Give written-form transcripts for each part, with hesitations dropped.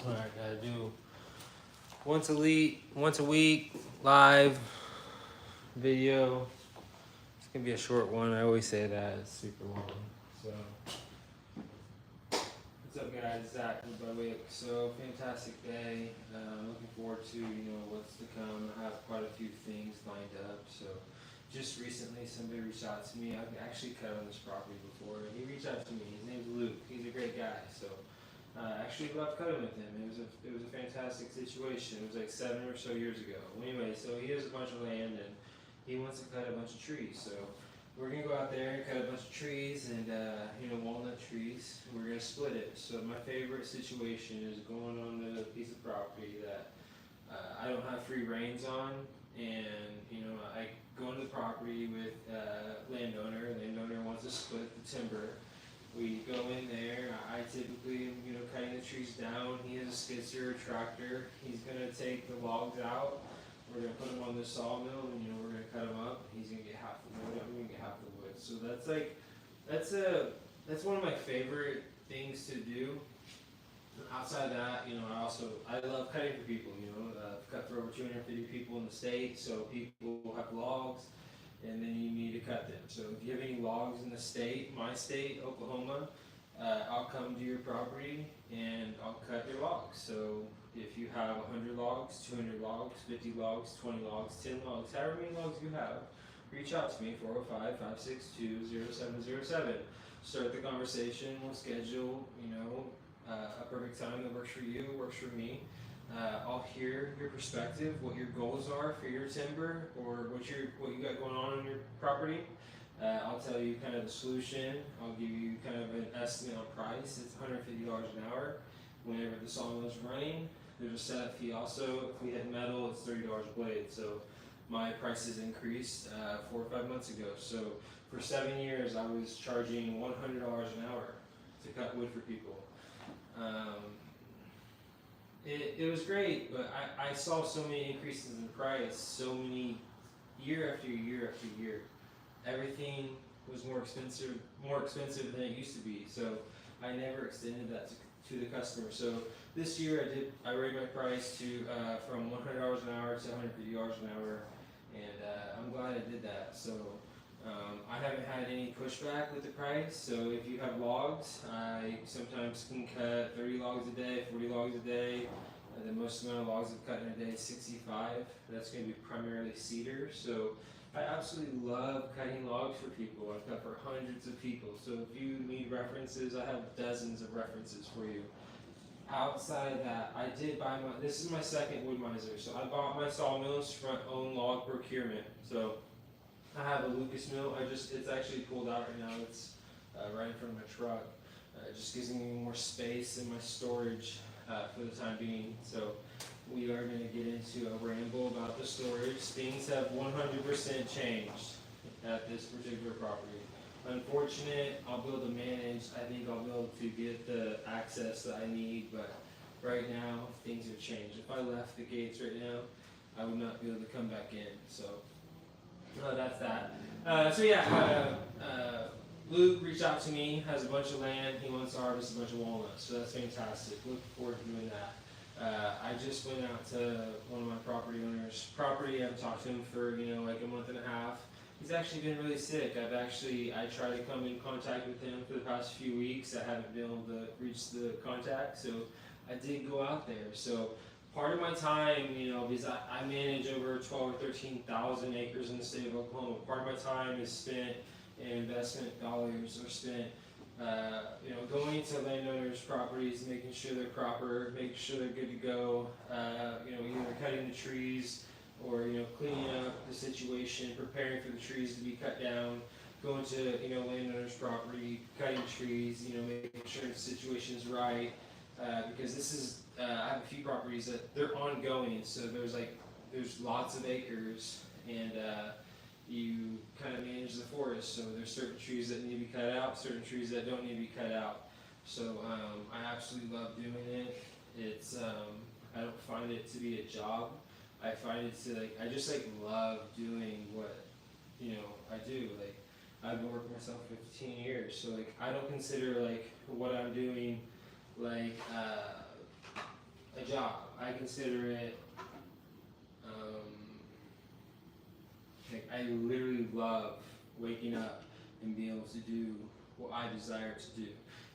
Alright, gotta do once a week, live video. It's gonna be a short one. I always say that, it's super long. So, what's up guys, Zach with By Wicks. So, fantastic day. Looking forward to, what's to come. I have quite a few things lined up. So, just recently somebody reached out to me. I've actually cut on this property before. He reached out to me. His name's Luke. He's a great guy. So, actually love cutting with him. It was a fantastic situation. It was like 7 or so years ago. Well, anyway, so he has a bunch of land and he wants to cut a bunch of trees. So we're gonna go out there and cut a bunch of trees and walnut trees. We're gonna split it. So my favorite situation is going on the piece of property that I don't have free reins on, and I go into the property with landowner. Landowner wants to split the timber. We go in there. I typically am, cutting the trees down. He has a skid steer, tractor. He's gonna take the logs out. We're gonna put them on the sawmill, and we're gonna cut them up. He's gonna get half the wood. I'm gonna get half the wood. So that's one of my favorite things to do. Outside of that, I love cutting for people. I've cut for over 250 people in the state. So people have logs, and then you need to cut them. So if you have any logs in the state, my state, Oklahoma, I'll come to your property and I'll cut your logs. So if you have 100 logs, 200 logs, 50 logs, 20 logs, 10 logs, however many logs you have, reach out to me, 405-562-0707. Start the conversation. We'll schedule, a perfect time that works for you, works for me. I'll hear your perspective, what your goals are for your timber, or what you got going on your property. I'll tell you kind of the solution. I'll give you kind of an estimate on price. It's $150 an hour. Whenever the sawmill is running, there's a setup fee also. If we hit metal, it's $30 a blade. So my prices increased 4 or 5 months ago. So for 7 years, I was charging $100 an hour to cut wood for people. It was great, but I saw so many increases in price, so many year after year after year. Everything was more expensive than it used to be. So I never extended that to the customer. So this year I raised my price to from $100 an hour to $150 an hour, and I'm glad I did that. So I haven't had any pushback with the price. So if you have logs, I sometimes can cut 30 logs a day, 40 logs a day. The most amount of logs I've cut in a day is 65. That's going to be primarily cedar. So I absolutely love cutting logs for people. I've cut for hundreds of people. So if you need references, I have dozens of references for you. Outside of that, I did buy this is my second wood miser. So I bought my Sawmill's front own log procurement. So I have a Lucas mill. It's actually pulled out right now. It's right in front of my truck. It just gives me more space in my storage for the time being. So we are going to get into a ramble about the storage. Things have 100% changed at this particular property. Unfortunate, I'll be able to manage. I think I'll be able to get the access that I need, but right now things have changed. If I left the gates right now, I would not be able to come back in. So that's that. Luke reached out to me, has a bunch of land, he wants to harvest a bunch of walnuts, so that's fantastic. Looking forward to doing that. I just went out to one of my property owners' property. I've talked to him for like a month and a half. He's actually been really sick. I tried to come in contact with him for the past few weeks. I haven't been able to reach the contact, so I did go out there. So part of my time, because I manage over 12 or 13,000 acres in the state of Oklahoma. Part of my time is spent in investment dollars, or spent, going to landowners' properties, making sure they're proper, making sure they're good to go. Either cutting the trees or cleaning up the situation, preparing for the trees to be cut down. Going to landowners' property, cutting trees, making sure the situation's right. Because this is, I have a few properties that they're ongoing, so there's lots of acres, and you kind of manage the forest. So there's certain trees that need to be cut out, certain trees that don't need to be cut out. So I absolutely love doing it. It's I don't find it to be a job. I find it to I just love doing what I do. I've been working myself for 15 years, so I don't consider what I'm doing job. I consider it, like I literally love waking up and being able to do what I desire to do.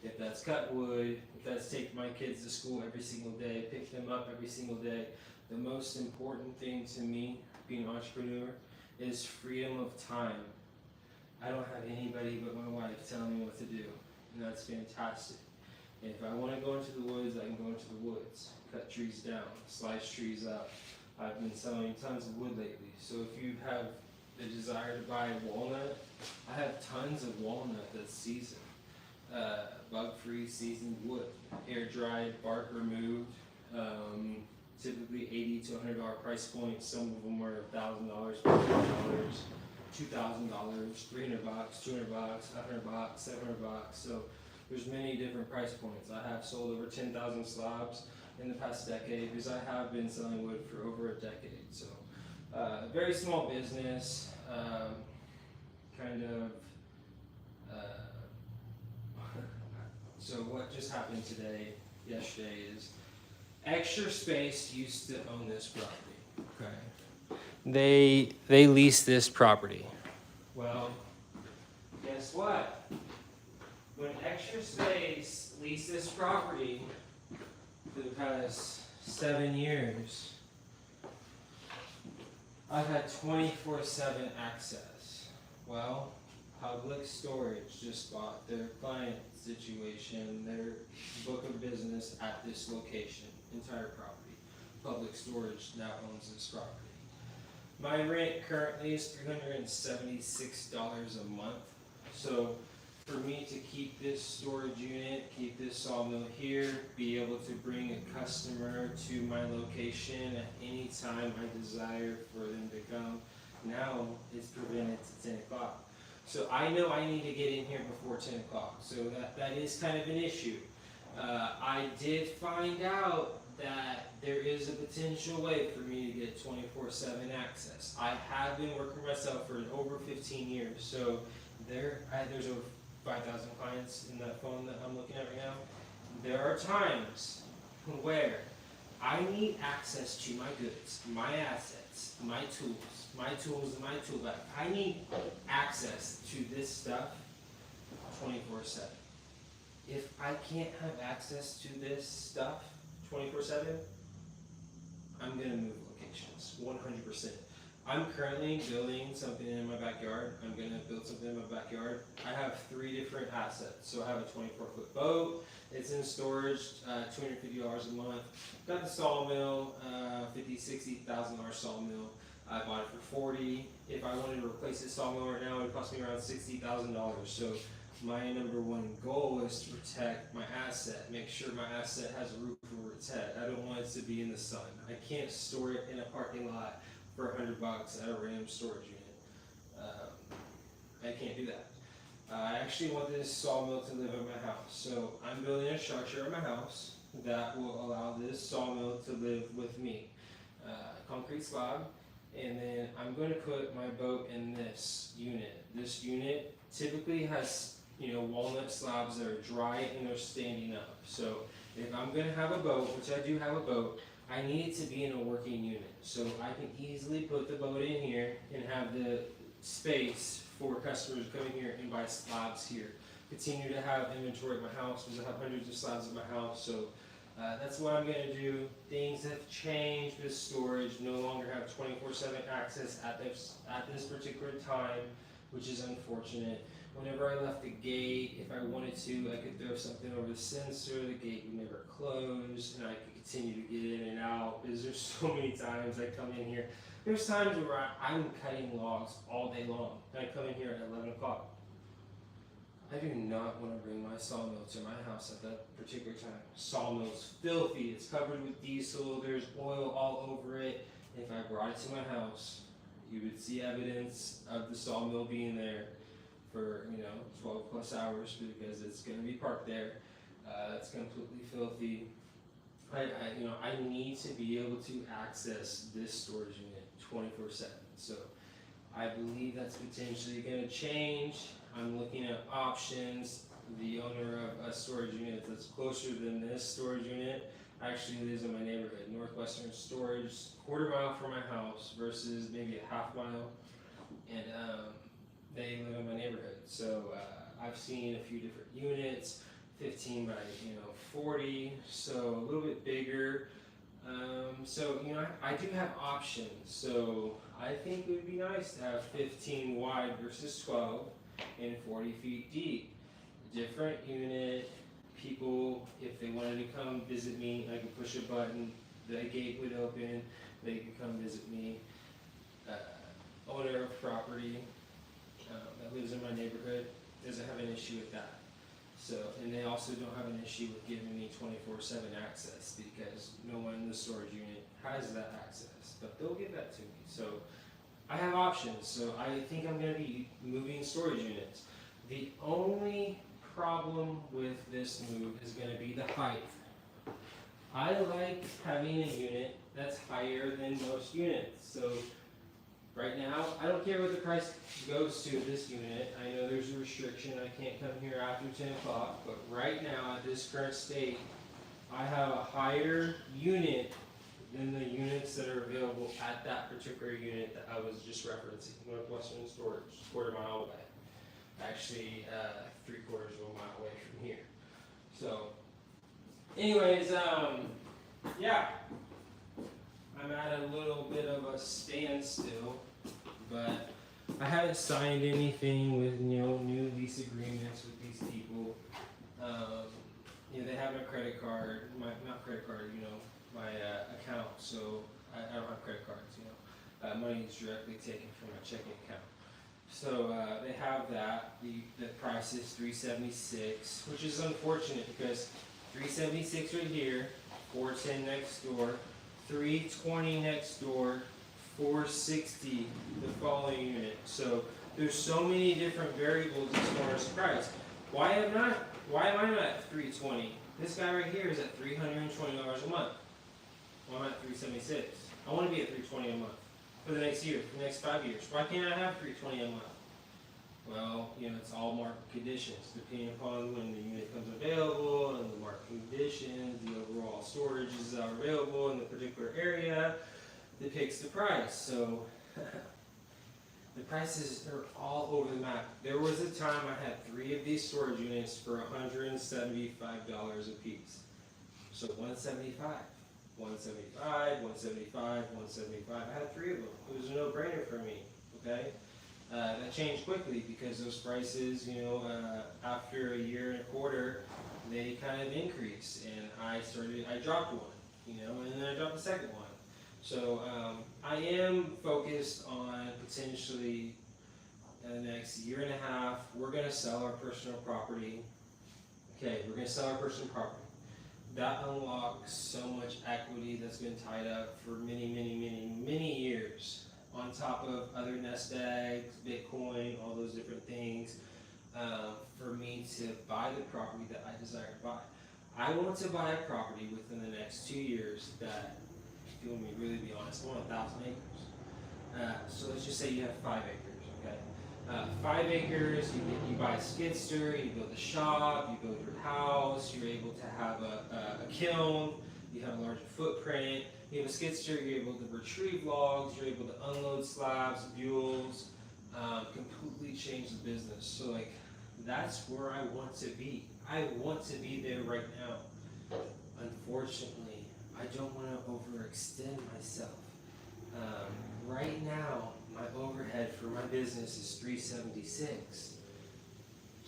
If that's cut wood, if that's take my kids to school every single day, pick them up every single day, the most important thing to me, being an entrepreneur, is freedom of time. I don't have anybody but my wife telling me what to do, and that's fantastic. And if I want to go into the woods, I can go into the woods, cut trees down, slice trees up. I've been selling tons of wood lately, so if you have the desire to buy walnut, I have tons of walnut that's seasoned. Bug-free seasoned wood, air dried, bark removed, typically $80 to $100 price point. Some of them are $1,000, $500, $2,000, $300, $200, $100, $700. So there's many different price points. I have sold over 10,000 slabs in the past decade because I have been selling wood for over a decade. So very small business, kind of. So what just happened yesterday is Extra Space used to own this property. Okay. They leased this property. Well, guess what? When Extra Space leased this property for the past 7 years, I've had 24/7 access. Well, Public Storage just bought their client situation, their book of business at this location, entire property. Public Storage now owns this property. My rent currently is $376 a month. So for me to keep this storage unit, keep this sawmill here, be able to bring a customer to my location at any time I desire for them to come, now it's prevented to 10 o'clock. So I know I need to get in here before 10 o'clock. So that is kind of an issue. I did find out that there is a potential way for me to get 24/7 access. I have been working myself for over 15 years. So there's over 5,000 clients in that phone that I'm looking at right now. There are times where I need access to my goods, my assets, my tools and my tool bag. I need access to this stuff 24/7. If I can't have access to this stuff 24/7, I'm gonna move locations, 100%. I'm currently building something in my backyard. I'm gonna build something in my backyard. I have 3 different assets. So I have a 24-foot boat. It's in storage, $250 a month. Got the sawmill, $50,000-$60,000 sawmill. I bought it for $40,000. If I wanted to replace this sawmill right now, it would cost me around $60,000. So my number one goal is to protect my asset, make sure my asset has a roof over its head. I don't want it to be in the sun. I can't store it in a parking lot for $100 at a random storage unit. I can't do that. I actually want this sawmill to live in my house. So I'm building a structure in my house that will allow this sawmill to live with me. Concrete slab. And then I'm going to put my boat in this unit. This unit typically has, walnut slabs that are dry and they're standing up. So if I'm going to have a boat, which I do have a boat, I need it to be in a working unit. So I can easily put the boat in here and have the space for customers to come in here and buy slabs here. Continue to have inventory at my house because I have hundreds of slabs at my house. So that's what I'm going to do. Things have changed with storage. No longer have 24/7 access at this particular time, which is unfortunate. Whenever I left the gate, if I wanted to, I could throw something over the sensor. The gate would never close, and I could continue to get in and out. Because there's so many times I come in here. There's times where I'm cutting logs all day long, and I come in here at 11 o'clock. I do not want to bring my sawmill to my house at that particular time. Sawmill's filthy. It's covered with diesel. There's oil all over it. If I brought it to my house, you would see evidence of the sawmill being there for 12 plus hours because it's going to be parked there. It's completely filthy. I need to be able to access this storage unit 24/7. So I believe that's potentially going to change. I'm looking at options. The owner of a storage unit that's closer than this storage unit actually lives in my neighborhood. Northwestern Storage, quarter mile from my house versus maybe a half mile, and they live in my neighborhood. So I've seen a few different units, 15 by 40, so a little bit bigger. So I do have options. So I think it would be nice to have 15 wide versus 12 and 40 feet deep. Different unit. People, if they wanted to come visit me, I could push a button, the gate would open, they could come visit me. Owner of property that lives in my neighborhood doesn't have an issue with that. So, and they also don't have an issue with giving me 24/7 access because no one in the storage unit has that access, but they'll give that to me. So I have options. So I think I'm going to be moving storage units. The only problem with this move is going to be the height. I like having a unit that's higher than most units. So right now, I don't care what the price goes to this unit. I know there's a restriction. I can't come here after 10 o'clock. But right now, at this current state, I have a higher unit than the units that are available at that particular unit that I was just referencing, Northwestern Storage, quarter mile away. Actually, 3/4 of a mile away from here. So, anyways, yeah, I'm at a little bit of a standstill, but I haven't signed anything with new lease agreements with these people. They have my credit card, not credit card, my account. So I don't have credit cards. Money is directly taken from my checking account. So they have that. The price is $376, which is unfortunate because $376 right here, $410 next door, $320 next door, $460 the following unit. So there's so many different variables as far as price. Why am I not at $320? This guy right here is at $320 a month. Well, I'm at $376. I want to be at $320 a month for the next year, for the next 5 years. Why can't I have $320 a month? Well, it's all market conditions, depending upon when the unit comes available and the market conditions, the overall storages that are available in the particular area that picks the price. So the prices are all over the map. There was a time I had 3 of these storage units for $175 a piece. So $175, $175, $175, $175. I had 3 of them. It was a no-brainer for me. Okay. That changed quickly because those prices, after a year and a quarter, they kind of increased, and I dropped one, and then I dropped the second one. So I am focused on potentially in the next year and a half, we're going to sell our personal property. Okay, we're going to sell our personal property. That unlocks so much equity that's been tied up for many, many, many, many years. On top of other nest eggs, Bitcoin, all those different things, for me to buy the property that I desire to buy. I want to buy a property within the next 2 years that, if you want me to really be honest, I want 1,000 acres. So let's just say you have 5 acres, okay? 5 acres, you buy a skidster, you build a shop, you build your house, you're able to have a kiln, you have a larger footprint. You have a skidster, you're able to retrieve logs, you're able to unload slabs, mules, completely change the business. So that's where I want to be. I want to be there right now. Unfortunately, I don't want to overextend myself. Right now, my overhead for my business is $376.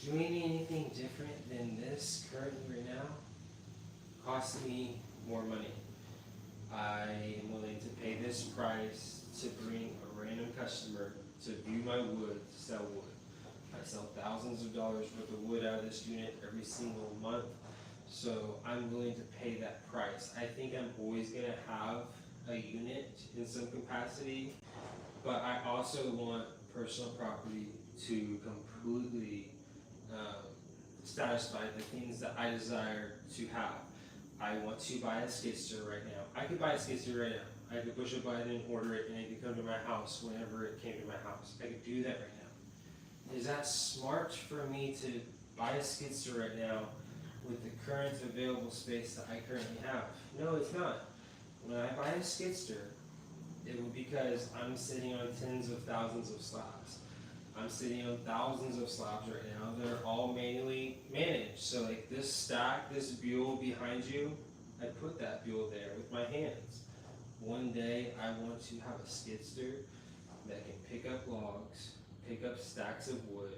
Doing anything different than this currently right now costs me more money. I am willing to pay this price to bring a random customer to view my wood, to sell wood. I sell thousands of dollars worth of wood out of this unit every single month, so I'm willing to pay that price. I think I'm always going to have a unit in some capacity, but I also want personal property to completely satisfy the things that I desire to have. I want to buy a skidster right now. I could buy a skidster right now. I could push a button and order it, and it could come to my house whenever it came to my house. I could do that right now. Is that smart for me to buy a skidster right now, with the current available space that I currently have. No, it's not. When I buy a skidster, it will be because I'm sitting on tens of thousands of slabs. I'm sitting on thousands of slabs right now. They're all manually managed. So like this stack, this buell behind you, I put that buell there with my hands. One day I want to have a skidster that can pick up logs, pick up stacks of wood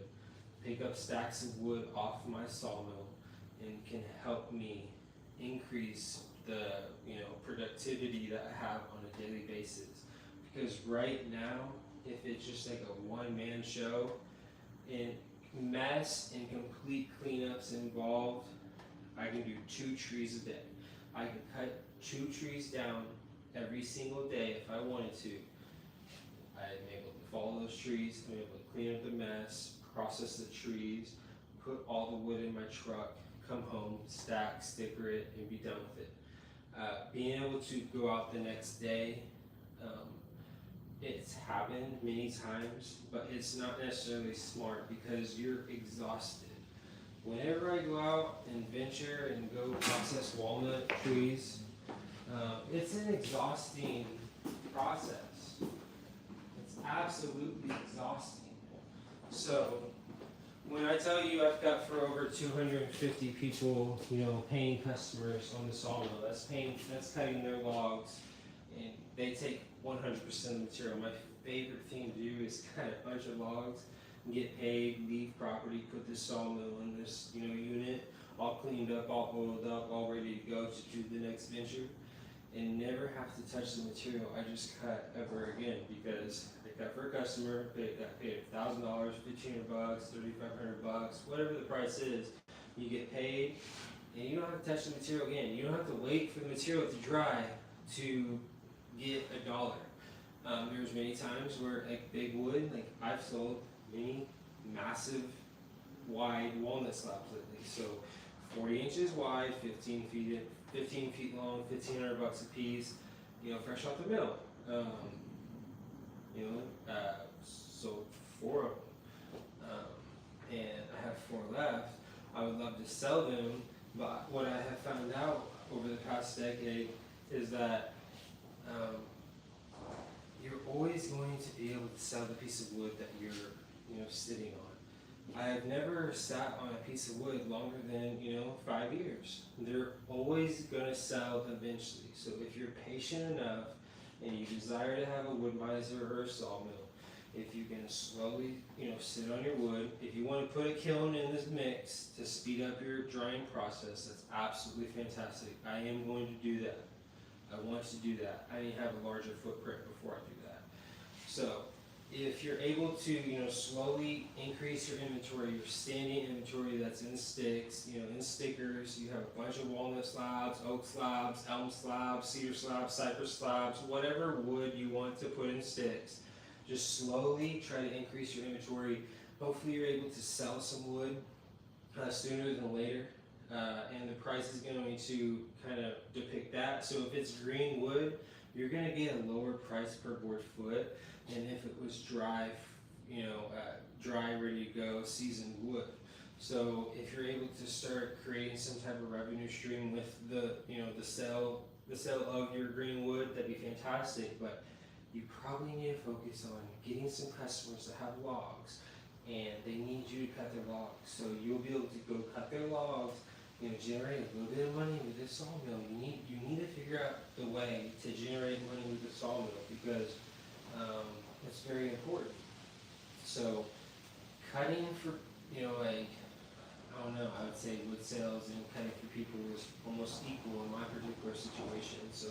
off my sawmill, and can help me increase the productivity that I have on a daily basis. Because right now, if it's just like a one-man show and mess and complete cleanups involved, I can do 2 trees a day. I can cut 2 trees down every single day if I wanted to. I'm able to follow those trees, I'm able to clean up the mess, process the trees, put all the wood in my truck, come home, stack, sticker it, and be done with it. Being able to go out the next day, it's happened many times, but it's not necessarily smart because you're exhausted. Whenever I go out and venture and go process walnut trees, it's an exhausting process. It's absolutely exhausting. So when I tell you I've got for over 250 people, paying customers on the sawmill, that's cutting their logs, and they take 100% of the material. My favorite thing to do is cut a bunch of logs, get paid, leave property, put this sawmill in this unit, all cleaned up, all oiled up, all ready to go to do the next venture, and never have to touch the material I just cut ever again, because I cut for a customer, got paid $1,000, $1,500, $3,500, whatever the price is. You get paid, and you don't have to touch the material again. You don't have to wait for the material to dry to get $1. There's many times where like big wood, like I've sold many massive wide walnut slabs lately. So 40 inches wide, 15 feet long, $1,500 a piece, fresh off the mill. Sold 4 of them, and I have 4 left. I would love to sell them, but what I have found out over the past decade is that you're always going to be able to sell the piece of wood that you're sitting on. I have never sat on a piece of wood longer than 5 years. They're always going to sell eventually. So if you're patient enough and you desire to have a wood miser or a sawmill, if you can slowly sit on your wood, if you want to put a kiln in this mix to speed up your drying process, that's absolutely fantastic. I am going to do that. I want to do that. I need to have a larger footprint before I do that. So if you're able to slowly increase your inventory, your standing inventory that's in sticks, in stickers, you have a bunch of walnut slabs, oak slabs, elm slabs, cedar slabs, cypress slabs, whatever wood you want to put in sticks, just slowly try to increase your inventory. Hopefully you're able to sell some wood sooner than later, and the price is going to kind of depict that. So if it's green wood, you're going to get a lower price per board foot, and if it was dry, dry, ready to go, seasoned wood. So if you're able to start creating some type of revenue stream with the sale of your green wood, that'd be fantastic. But you probably need to focus on getting some customers that have logs, and they need you to cut their logs. So you'll be able to go cut their logs, generate a little bit of money with this sawmill. You need to figure out the way to generate money with the sawmill, because it's very important. So cutting for I would say wood sales and cutting for people is almost equal in my particular situation. So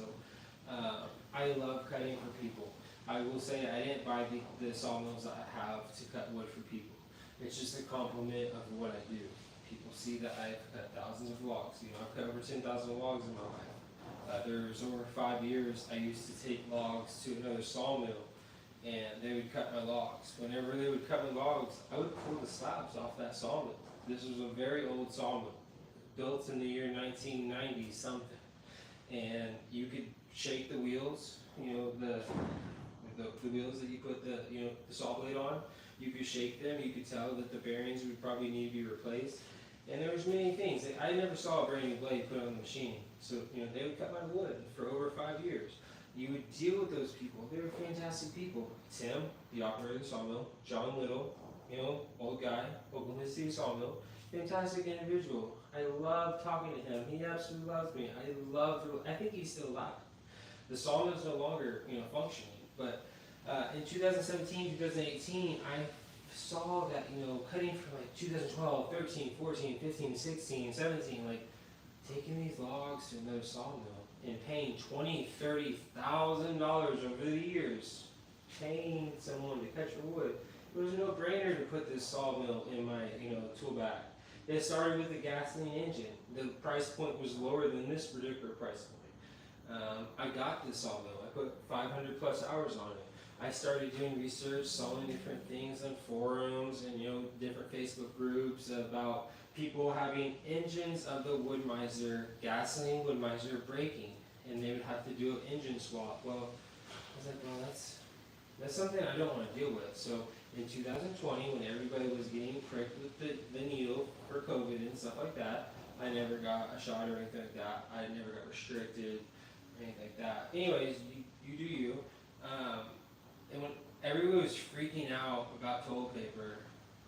I love cutting for people. I will say I didn't buy the sawmills that I have to cut wood for people. It's just a compliment of what I do. People see that I've cut thousands of logs. I've cut over 10,000 logs in my life. There's over 5 years I used to take logs to another sawmill, and they would cut my logs. Whenever they would cut my logs, I would pull the slabs off that sawmill. This was a very old sawmill, built in the year 1990 something, and you could shake the wheels, the wheels that you put the saw blade on. You could shake them. You could tell that the bearings would probably need to be replaced. And there was many things. Like, I never saw a brand new blade put on the machine. So, they would cut my wood for over 5 years. You would deal with those people. They were fantastic people. Tim, the operator of the sawmill, John Little, old guy, Oklahoma City Sawmill, fantastic individual. I love talking to him. He absolutely loves me. I think he's still alive. The sawmill is no longer, functioning. But in 2017, 2018, I saw that, cutting from like 2012, 13, 14, 15, 16, 17, like taking these logs to another sawmill and paying $20,000, $30,000 over the years, paying someone to cut your wood. It was a no-brainer to put this sawmill in my, tool bag. It started with a gasoline engine. The price point was lower than this particular price point. I got this sawmill. I put 500 plus hours on it. I started doing research, sawing different things on forums and different Facebook groups about people having engines of the Wood-Mizer, gasoline Wood-Mizer breaking, and they would have to do an engine swap. Well, I was like, well, that's something I don't want to deal with. So in 2020, when everybody was getting pricked with the needle for COVID and stuff like that, I never got a shot or anything like that. I never got restricted or anything like that. Anyways, you do you. And when everybody was freaking out about toilet paper,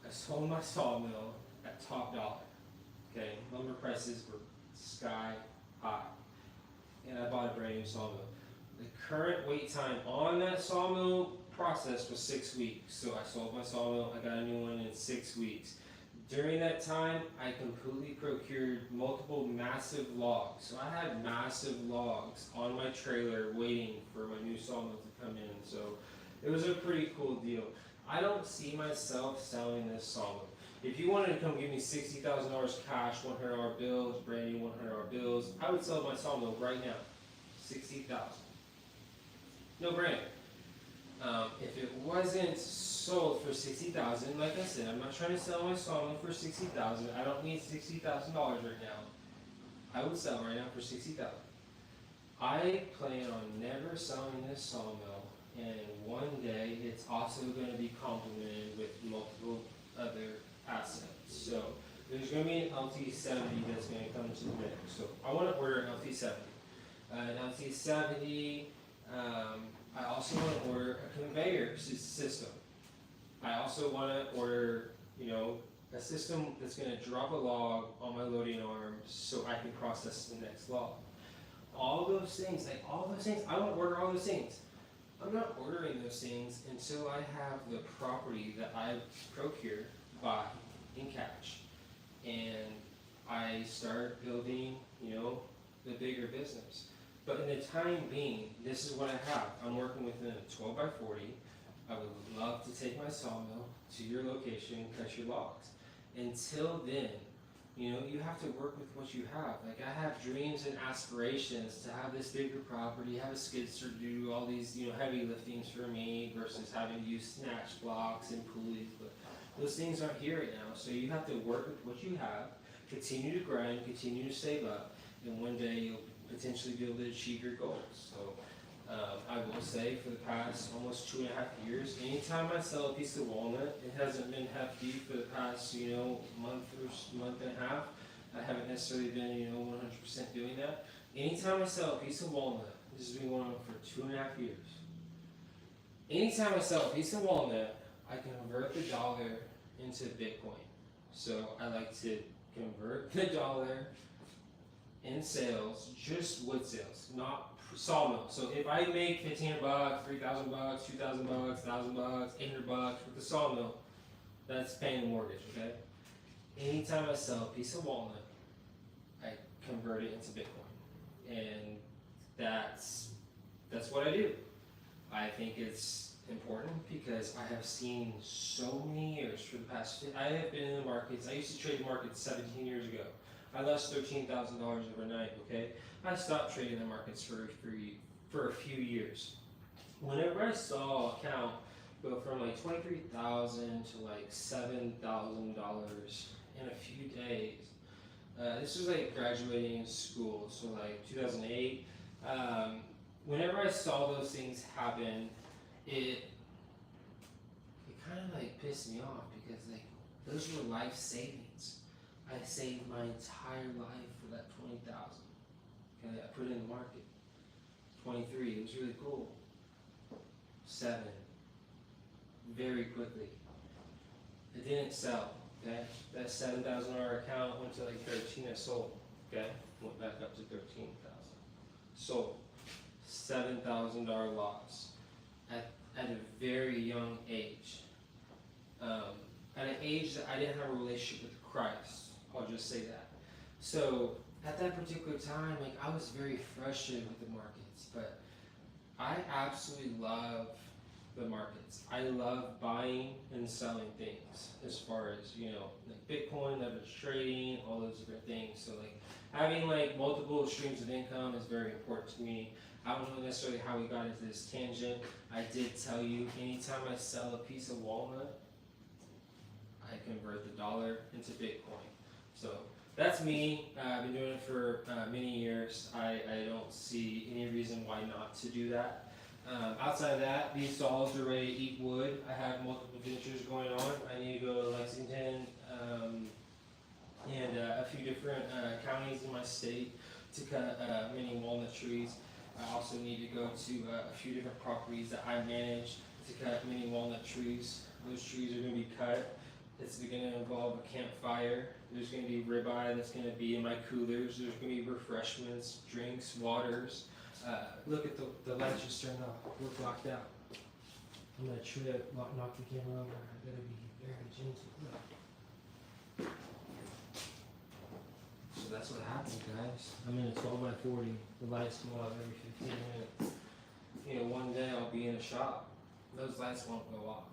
I sold my sawmill at top dollar. Okay, lumber prices were sky high, and I bought a brand new sawmill. The current wait time on that sawmill process was 6 weeks. So I sold my sawmill, I got a new one in 6 weeks. During that time, I completely procured multiple massive logs. So I had massive logs on my trailer waiting for my new sawmill to come in. So it was a pretty cool deal. I don't see myself selling this sawmill. If you wanted to come give me $60,000 cash, $100 bills, brand new $100 bills, I would sell my sawmill right now. $60,000. No brainer. If it wasn't sold for $60,000, like I said, I'm not trying to sell my sawmill for $60,000. I don't need $60,000 right now. I would sell right now for $60,000. I plan on never selling this sawmill, and one day it's also going to be complemented with multiple other assets. So there's going to be an LT70 that's going to come into the mix. So I want to order an LT70. An LT70. I also want to order a conveyor system. I also want to order, a system that's going to drop a log on my loading arm so I can process the next log. All those things, I want to order all those things. I'm not ordering those things until I have the property that I've procured, buy in cash, and I start building, the bigger business. But in the time being, this is what I have. I'm working within a 12 by 40. I would love to take my sawmill to your location and cut your logs. Until then, you have to work with what you have. Like, I have dreams and aspirations to have this bigger property, have a skidster do all these, heavy liftings for me versus having to use snatch blocks and pulleys. But those things aren't here right now. So you have to work with what you have, continue to grind, continue to save up, and one day you'll potentially be able to achieve your goals. So I will say, for the past almost 2.5 years, anytime I sell a piece of walnut, it hasn't been hefty for the past month and a half. I haven't necessarily been 100% doing that. Anytime I sell a piece of walnut, this has been going on for 2.5 years. Anytime I sell a piece of walnut, I convert the dollar into Bitcoin. So I like to convert the dollar in sales, just wood sales, not sawmill. So if I make $1,500, $3,000, $2,000, $1,000, $800 with the sawmill, that's paying the mortgage, okay? Anytime I sell a piece of walnut, I convert it into Bitcoin. And that's what I do. I think it's important because I have seen so many years for the past, I have been in the markets. I used to trade the markets 17 years ago. I lost $13,000 overnight, okay? I stopped trading the markets for a few years. Whenever I saw a count go from like $23,000 to like $7,000 in a few days, this was like graduating school, so like 2008. Whenever I saw those things happen, it kind of like pissed me off because like those were life savings. I saved my entire life for that 20,000. Okay, I put it in the market. 23, it was really cool. 7, very quickly. It didn't sell. Okay, that $7,000 account went to like 13. I sold. Okay, went back up to 13,000. Sold. $7,000 loss at a very young age. At an age that I didn't have a relationship with Christ. I'll just say that. So at that particular time, like I was very frustrated with the markets, but I absolutely love the markets. I love buying and selling things as far as, like Bitcoin, leverage trading, all those different things. So like having like multiple streams of income is very important to me. I don't know necessarily how we got into this tangent. I did tell you, anytime I sell a piece of walnut, I convert the dollar into Bitcoin. So that's me. I've been doing it for many years. I don't see any reason why not to do that. Outside of that, these saws are ready to eat wood. I have multiple ventures going on. I need to go to Lexington and a few different counties in my state to cut many walnut trees. I also need to go to a few different properties that I manage to cut many walnut trees. Those trees are going to be cut. It's going to involve a campfire. There's going to be ribeye that's going to be in my coolers. There's going to be refreshments, drinks, waters. Look at the lights just turned off. We're blocked out. I'm going to trip, knock the camera over. I gotta be very gentle. Look. So that's what happened, guys. I'm in a 12 by 40. The lights go off every 15 minutes. One day I'll be in a shop. Those lights won't go off.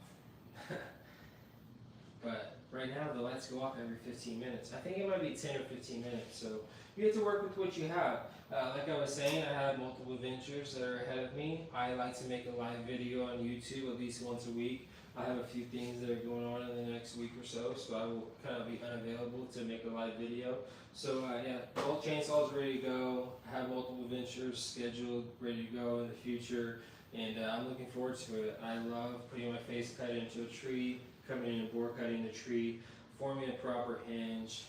But right now the lights go off every 15 minutes. I think it might be 10 or 15 minutes. So you have to work with what you have. Like I was saying, I have multiple ventures that are ahead of me. I like to make a live video on YouTube at least once a week. I have a few things that are going on in the next week or so I will kind of be unavailable to make a live video. So yeah, both chainsaws ready to go. I have multiple ventures scheduled, ready to go in the future, and I'm looking forward to it. I love putting my face cut into a tree, coming in and bore cutting the tree, forming a proper hinge,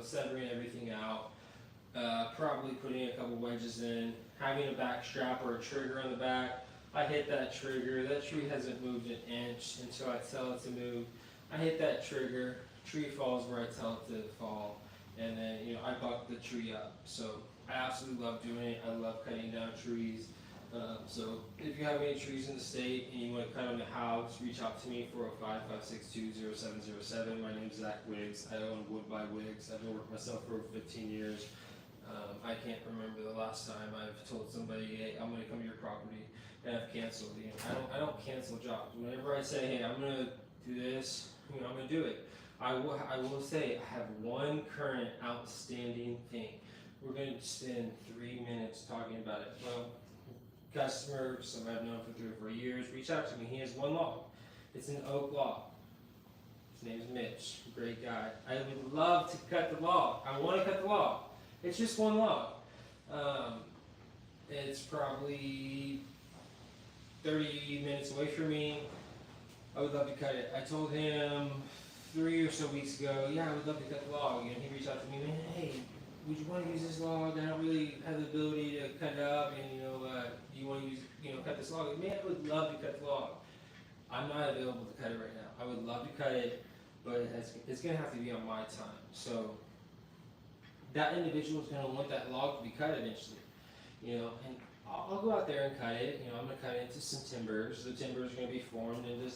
severing everything out. Probably putting a couple wedges in, having a back strap or a trigger on the back. I hit that trigger, that tree hasn't moved an inch until I tell it to move. I hit that trigger, tree falls where I tell it to fall, and then I buck the tree up. So I absolutely love doing it. I love cutting down trees. So if you have any trees in the state and you want to cut them in the house, reach out to me, 405-562-0707. My name is By Wicks. I own Wood By Wicks. I've been working myself for over 15 years. I can't remember the last time I've told somebody, hey, I'm going to come to your property, and I've canceled. I don't cancel jobs. Whenever I say, hey, I'm going to do this, I'm going to do it. I will say I have one current outstanding thing. We're going to spend 3 minutes talking about it. Well, customer, somebody I've known for 3 or 4 years, reached out to me. He has one log. It's an oak log. His name is Mitch. Great guy. I would love to cut the log. I want to cut the log. It's just one log. It's probably 30 minutes away from me. I would love to cut it. I told him 3 or so weeks ago, yeah, I would love to cut the log. And he reached out to me, man, hey, would you want to use this log? I don't really have the ability to cut it up, and do you want to use, cut this log? Man, I would love to cut the log. I'm not available to cut it right now. I would love to cut it, but it's going to have to be on my time. So that individual is going to want that log to be cut eventually, and I'll go out there and cut it. I'm going to cut it into some timbers. The timbers are going to be formed into,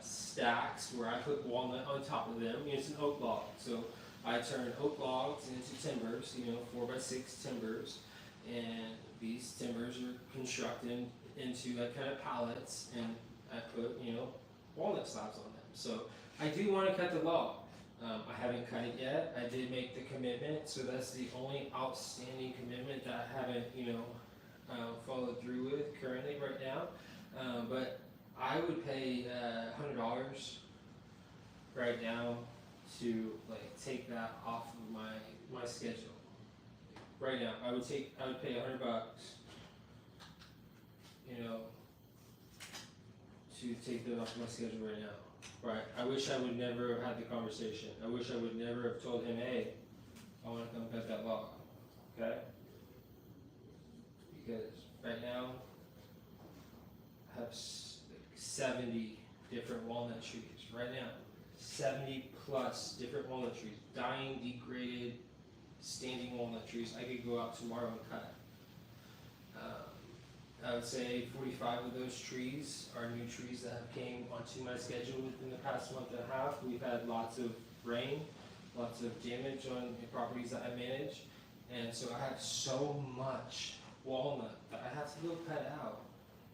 stacks where I put walnut on top of them. It's an oak log, so I turn oak logs into timbers, 4x6 timbers, and these timbers are constructed into kind of pallets, and I put, walnut slabs on them. So I do want to cut the log. I haven't cut it yet. I did make the commitment, so that's the only outstanding commitment that I haven't, followed through with currently right now. But I would pay $100 right now to take that off of my schedule. Right now, I would pay $100, to take that off my schedule right now. Right. I wish I would never have had the conversation. I wish I would never have told him, hey, I want to come cut that log. Okay? Because right now, I have 70 different walnut trees. Right now, 70 plus different walnut trees. Dying, degraded, standing walnut trees. I could go out tomorrow and cut. I would say 45 of those trees are new trees that have came onto my schedule within the past month and a half. We've had lots of rain, lots of damage on the properties that I manage, and so I have so much walnut that I have to go cut out.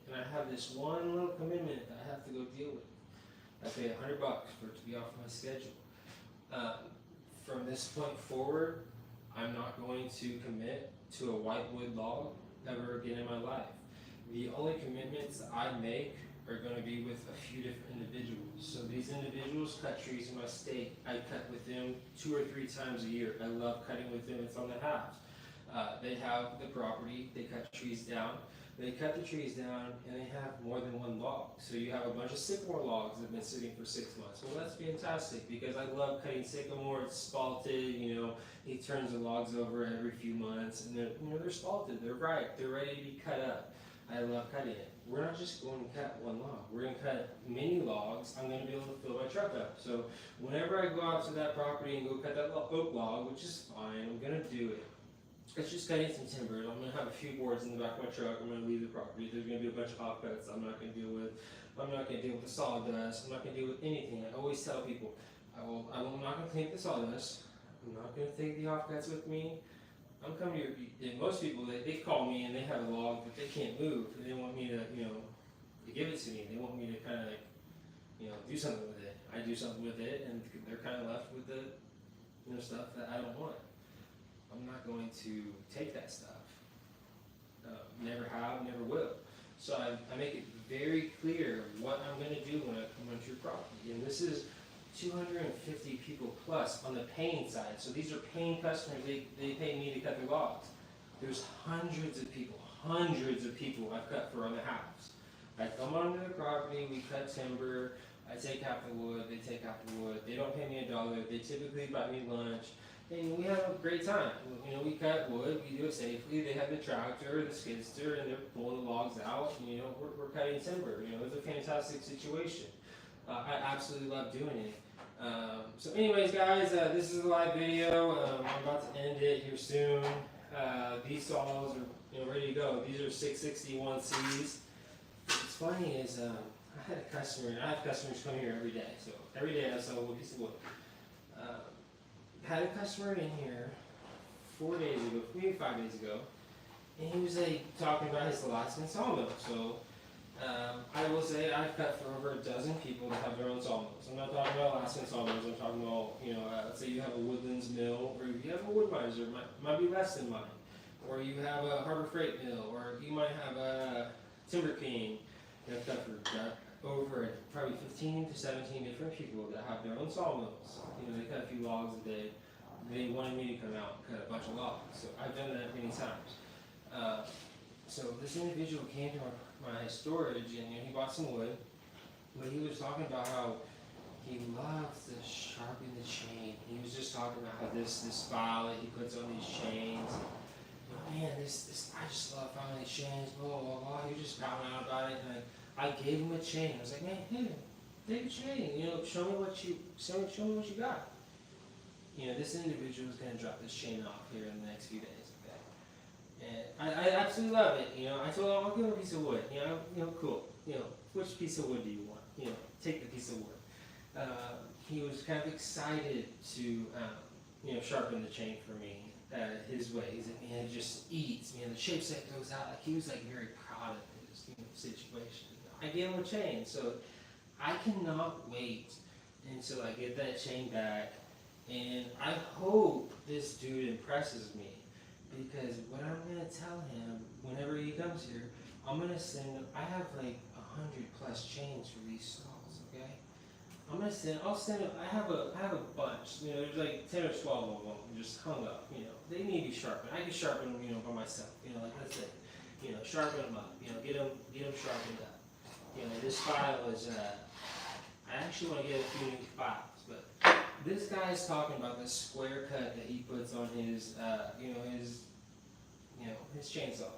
And I have this one little commitment that I have to go deal with. I pay $100 for it to be off my schedule. From this point forward, I'm not going to commit to a whitewood log ever again in my life. The only commitments that I make are going to be with a few different individuals. So these individuals cut trees in my state. I cut with them 2 or 3 times a year. I love cutting with them. It's on the halves. They have the property. They cut trees down. They cut the trees down, and they have more than one log. So you have a bunch of sycamore logs that have been sitting for 6 months. Well, that's fantastic because I love cutting sycamore. It's spalted. He turns the logs over every few months, and they're spalted. They're ripe. They're ready to be cut up. I love cutting it. We're not just going to cut one log. We're going to cut many logs. I'm going to be able to fill my truck up. So whenever I go out to that property and go cut that oak log, which is fine, I'm going to do it. It's just cutting some timber. I'm going to have a few boards in the back of my truck. I'm going to leave the property. There's going to be a bunch of offcuts I'm not going to deal with. I'm not going to deal with the sawdust. I'm not going to deal with anything. I always tell people, I'm not going to clean up the sawdust. I'm not going to take the offcuts with me. I'm coming here, and most people, they call me and they have a log that they can't move, and they want me to, to give it to me. They want me to kind of do something with it. I do something with it, and they're kind of left with the, stuff that I don't want. I'm not going to take that stuff. Never have, never will. So I make it very clear what I'm going to do when I come onto your property, and this is 250 people plus on the paying side. So these are paying customers. They pay me to cut their logs. There's hundreds of people I've cut for on the house. I come onto the property, we cut timber, I take half the wood, they take half the wood. They don't pay me $1. They typically buy me lunch. And we have a great time. We cut wood, we do it safely. They have the tractor, the skidster, and they're pulling the logs out. And, we're cutting timber. It's a fantastic situation. I absolutely love doing it. So anyways, guys, this is a live video. I'm about to end it here soon. These saws are ready to go. These are 661Cs. What's funny is I had a customer, and I have customers come here every day. So every day I sell a piece of wood. Had a customer in here 4 days ago, maybe 5 days ago, and he was talking about his Alaskan sawmill. So I will say I've cut for over a dozen people that have their own sawmills. I'm not talking about Alaskan sawmills. I'm talking about, let's say you have a Woodlands mill, or you have a wood miser, might be less than mine, or you have a Harbor Freight mill, or you might have a Timber King. I've cut for over probably 15 to 17 different people that have their own sawmills. They cut a few logs a day. They wanted me to come out and cut a bunch of logs. So I've done that many times. So this individual came to my storage, and he bought some wood, but he was talking about how he loves to sharpen the chain. He was just talking about how this file that he puts on these chains, man, this I just love filing these chains, blah blah blah. He was just bowing out about it, and I gave him a chain. I was like, man, here, take a chain. Show me what you got. This individual is going to drop this chain off here in the next few days. And I absolutely love it. I told him I'll give him a piece of wood. Cool. Which piece of wood do you want? Take the piece of wood. He was kind of excited to, sharpen the chain for me his way. He's like, man, it just eats. Man, the shape set goes out. Like, he was very proud of his situation. I gave him a chain, so I cannot wait until I get that chain back, and I hope this dude impresses me. Because what I'm going to tell him whenever he comes here, I'm going to send him, I have 100 plus chains for these saws, okay? I'll send him, I have a bunch, there's 10 or 12 of them just hung up, they need to be sharpened. I can sharpen them, by myself, that's it. Sharpen them up, get them sharpened up. This file is I actually want to get a few new files, but this guy's talking about the square cut that he puts on his, his chainsaw.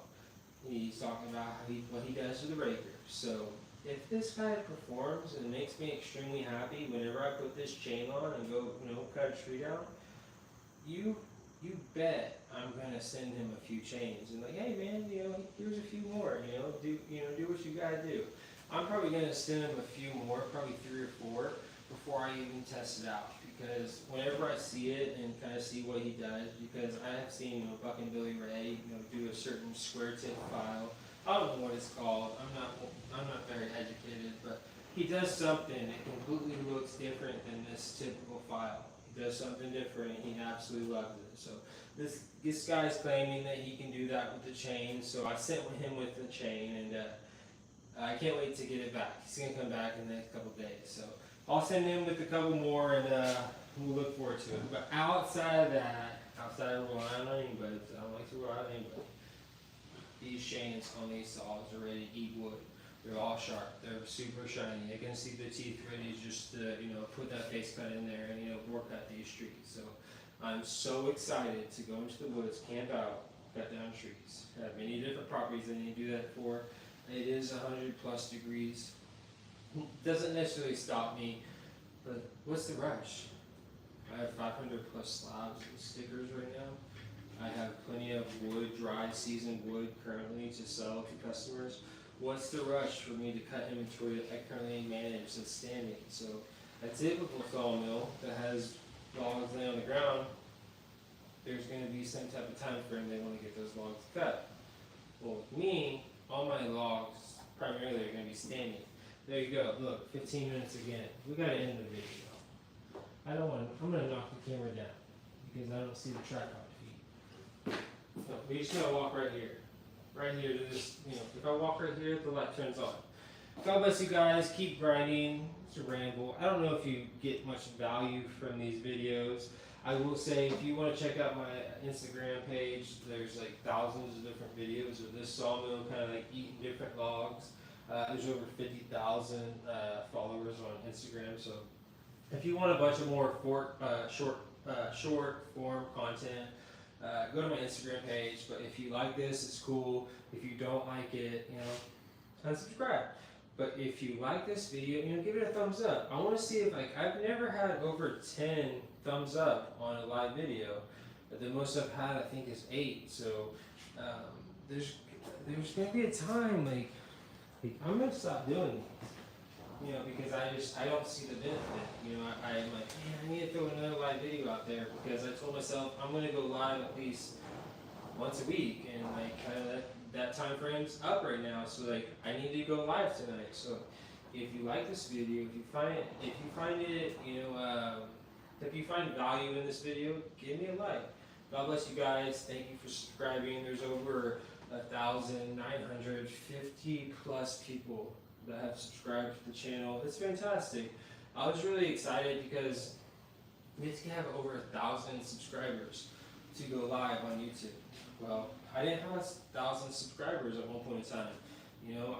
He's talking about what he does to the raker. So if this guy performs and makes me extremely happy whenever I put this chain on and go, cut a tree down, you bet I'm gonna send him a few chains and like, hey man, here's a few more, do what you gotta do. I'm probably gonna send him a few more, probably 3 or 4, before I even test it out. Because whenever I see it and kind of see what he does, because I have seen Buck and Billy Ray, do a certain square tip file. I don't know what it's called. I'm not very educated, but he does something that completely looks different than this typical file. He does something different, and he absolutely loves it. So this guy's claiming that he can do that with the chain. So I sent him with the chain, and I can't wait to get it back. He's gonna come back in the next couple days. So I'll send him with a couple more, and we'll look forward to it. But outside of that, outside of relying on anybody, I don't like to rely on anybody. These chains on these saws are ready to eat wood. They're all sharp. They're super shiny. You can see the teeth ready just to, put that face cut in there and, work out these trees. So I'm so excited to go into the woods, camp out, cut down trees. I have many different properties I need to do that for. It is 100+ degrees. Doesn't necessarily stop me, but what's the rush? I have 500+ slabs and stickers right now. I have plenty of wood, dry seasoned wood currently to sell to customers. What's the rush for me to cut inventory that I currently manage that's standing? So a typical sawmill that has logs laying on the ground, there's going to be some type of time frame they want to get those logs cut. Well, with me, all my logs primarily are going to be standing. There you go. Look, 15 minutes again. We got to end the video. I'm going to knock the camera down because I don't see the tripod feet. So we just got to walk right here. Right here to this, if I walk right here, the light turns on. God bless you guys. Keep grinding. It's a ramble. I don't know if you get much value from these videos. I will say, if you want to check out my Instagram page, there's like thousands of different videos of this sawmill kind of like eating different logs. There's over 50,000 followers on Instagram. So if you want a bunch of more short form content, go to my Instagram page. But if you like this, it's cool. If you don't like it, unsubscribe. But if you like this video, give it a thumbs up. I want to see if I've never had over 10 thumbs up on a live video. But the most I've had, I think, is 8. So there's gonna be a time like I'm gonna stop doing these. Because I don't see the benefit. I'm like, man, I need to throw another live video out there because I told myself I'm gonna go live at least once a week, and kind of that time frame's up right now. So I need to go live tonight. So if you like this video, if you find value in this video, give me a like. God bless you guys. Thank you for subscribing. There's over 1,950 plus people that have subscribed to the channel. It's fantastic. I was really excited because we have over 1,000 subscribers to go live on YouTube. Well, I didn't have 1,000 subscribers at one point in time.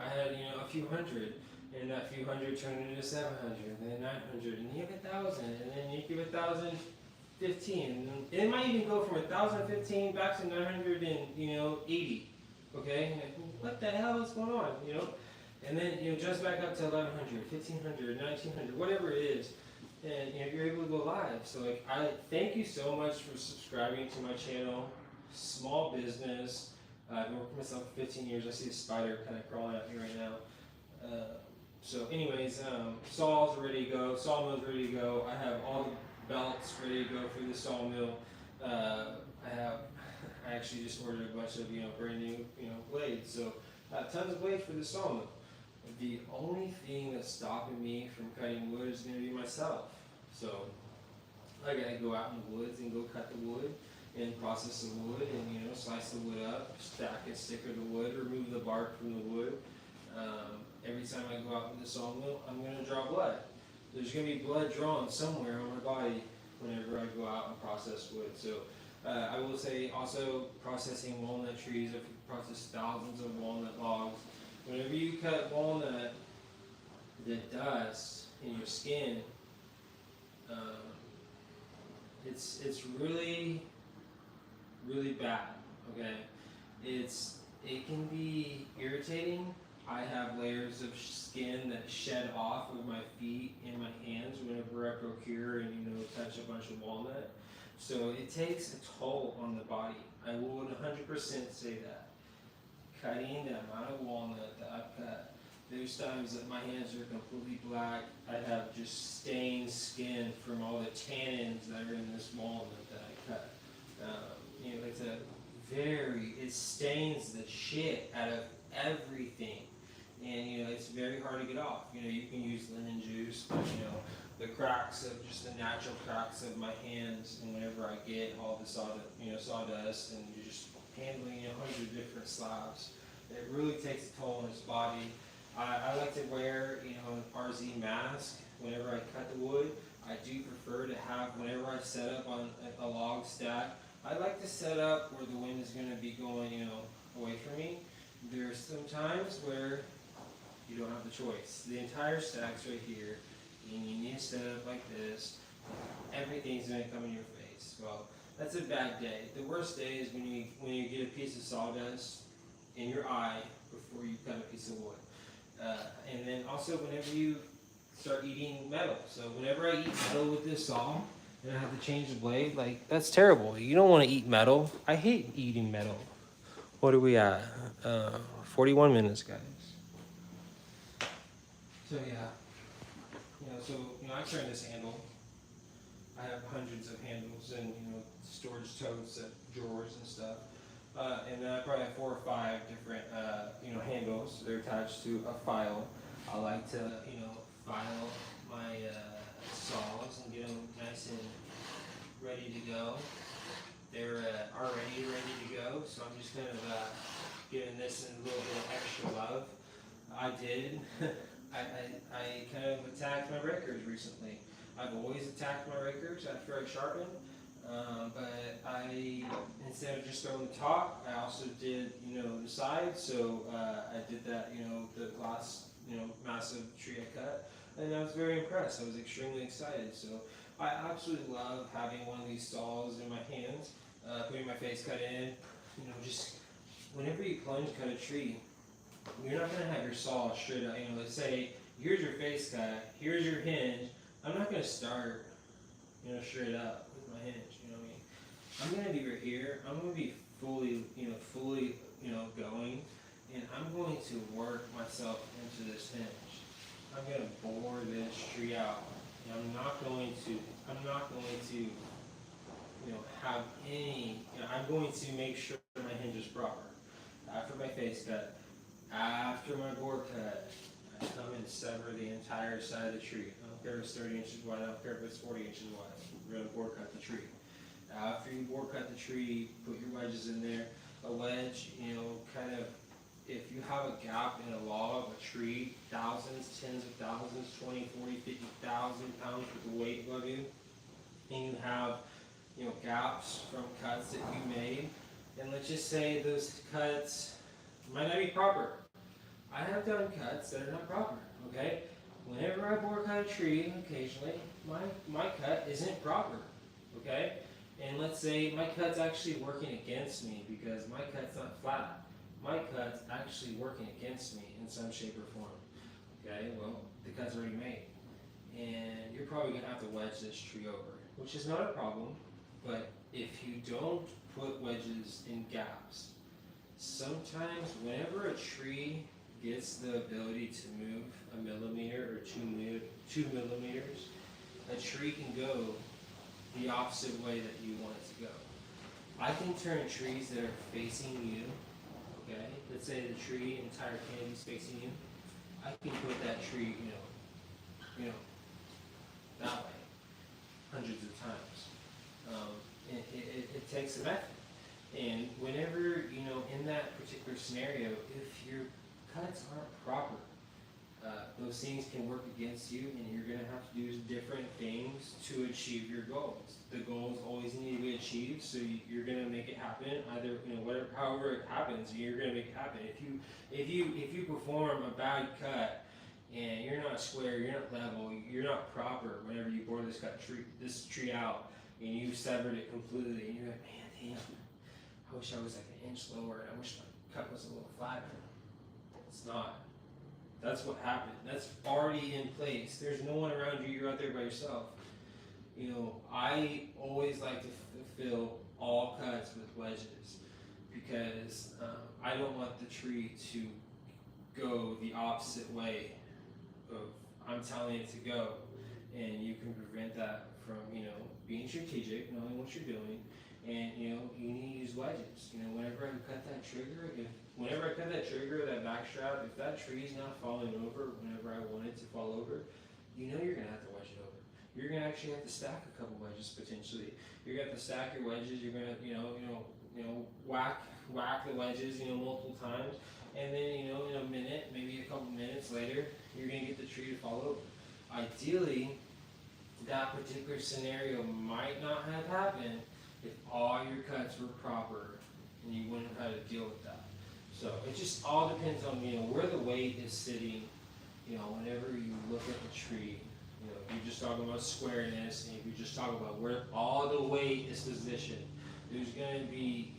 I had a few hundred, and that few hundred turned into 700, and then 900, and you have 1,000, and then you give 1,015, and it might even go from 1,015 back to 980. Okay, what the hell is going on? And then just back up to 1,100, 1,500, 1,900, whatever it is, and you're able to go live. So I thank you so much for subscribing to my channel. Small business. I've been working myself for 15 years. I see a spider kind of crawling at me right now. So anyways, saws are ready to go. Sawmill's ready to go. I have all the belts ready to go for the sawmill. I actually just ordered a bunch of brand new blades. So tons of blades for the sawmill. The only thing that's stopping me from cutting wood is going to be myself. So I gotta go out in the woods and go cut the wood and process the wood and slice the wood up, stack and sticker the wood, remove the bark from the wood. Every time I go out with the sawmill, I'm going to draw blood. There's going to be blood drawn somewhere on my body whenever I go out and process wood. So I will say also processing walnut trees. I've processed thousands of walnut logs. Whenever you cut walnut, the dust in your skin, it's really bad. Okay, it can be irritating. I have layers of skin that shed off of my feet and my hands whenever I procure and touch a bunch of walnut. So it takes a toll on the body. I would 100% say that. Cutting the amount of walnut that I've cut, there's times that my hands are completely black. I have just stained skin from all the tannins that are in this walnut that I cut. It stains the shit out of everything. And it's very hard to get off. You can use lemon juice, but the cracks of just the natural cracks of my hands, and whenever I get all the sawdust, and you're just handling 100 different slabs, it really takes a toll on his body. I like to wear an RZ mask whenever I cut the wood. I do prefer to have, whenever I set up on a log stack, I like to set up where the wind is going to be going away from me. There's some times where you don't have the choice. The entire stack's right here, and you need to set it up like this. Everything's going to come in your face. Well, that's a bad day. The worst day is when you get a piece of sawdust in your eye before you cut a piece of wood. And then also whenever you start eating metal. So whenever I eat metal with this saw, and I have to change the blade, that's terrible. You don't want to eat metal. I hate eating metal. What are we at? 41 minutes, guys. So yeah, I turn this handle. I have hundreds of handles and storage totes, drawers and stuff. And then I probably have 4 or 5 different handles. They're attached to a file. I like to file my saws and get them nice and ready to go. They're already ready to go, so I'm just kind of giving this a little bit of extra love. I did. I kind of attacked my rakers recently. I've always attacked my rakers after I sharpen, but instead of just throwing the top, I also did the sides. So I did that the last massive tree I cut, and I was very impressed. I was extremely excited. So I absolutely love having one of these saws in my hands, putting my face cut in. Just whenever you plunge cut a tree, you're not going to have your saw straight up. Let's say, here's your face cut, here's your hinge. I'm not going to start, straight up with my hinge, I'm going to be right here. I'm going to be fully going, and I'm going to work myself into this hinge. I'm going to bore this tree out. And I'm not going to have any, I'm going to make sure my hinge is proper. After my face cut, after my bore cut, I come and sever the entire side of the tree. I don't care if it's 30 inches wide, I don't care if it's 40 inches wide. We're going to bore cut the tree. After you bore cut the tree, put your wedges in there. A wedge, if you have a gap in a log, a tree, thousands, tens of thousands, 20, 40, 50,000 pounds worth of weight above you, and you have gaps from cuts that you made, and let's just say those cuts might not be proper. I have done cuts that are not proper, okay? Whenever I bore cut a tree, occasionally, my cut isn't proper, okay? And let's say my cut's actually working against me because my cut's not flat. My cut's actually working against me in some shape or form, okay? Well, the cut's already made. And you're probably gonna have to wedge this tree over, which is not a problem, but if you don't put wedges in gaps, sometimes whenever a tree gets the ability to move a millimeter or 2 millimeters, a tree can go the opposite way that you want it to go. I can turn trees that are facing you, okay? Let's say the tree, entire canopy is facing you. I can put that tree, that way, hundreds of times. It takes a method. And whenever, in that particular scenario, if your cuts aren't proper, those things can work against you, and you're going to have to do different things to achieve your goals. The goals always need to be achieved, so you're going to make it happen. Either however it happens, you're going to make it happen. If you perform a bad cut and you're not square, you're not level, you're not proper whenever you bore this tree out, and you severed it completely, and you're like, man, damn, I wish I was like an inch lower, and I wish my cut was a little flatter. It's not. That's what happened. That's already in place. There's no one around you. You're out there by yourself. You know, I always like to fill all cuts with wedges because I don't want the tree to go the opposite way of I'm telling it to go, and you can prevent that from, you know, being strategic, knowing what you're doing, and you know, you need to use wedges. You know, whenever I cut that trigger, that back strap, if that tree is not falling over whenever I want it to fall over, you know you're gonna have to wedge it over. You're gonna actually have to stack a couple wedges potentially. You're gonna have to stack your wedges. You're gonna, whack the wedges, multiple times, and then, in a minute, maybe a couple minutes later, you're gonna get the tree to fall over. Ideally, that particular scenario might not have happened if all your cuts were proper and you wouldn't have had to deal with that. So it just all depends on, where the weight is sitting, whenever you look at the tree. If you're just talking about squareness, and if you're just talking about where all the weight is positioned, there's going to be,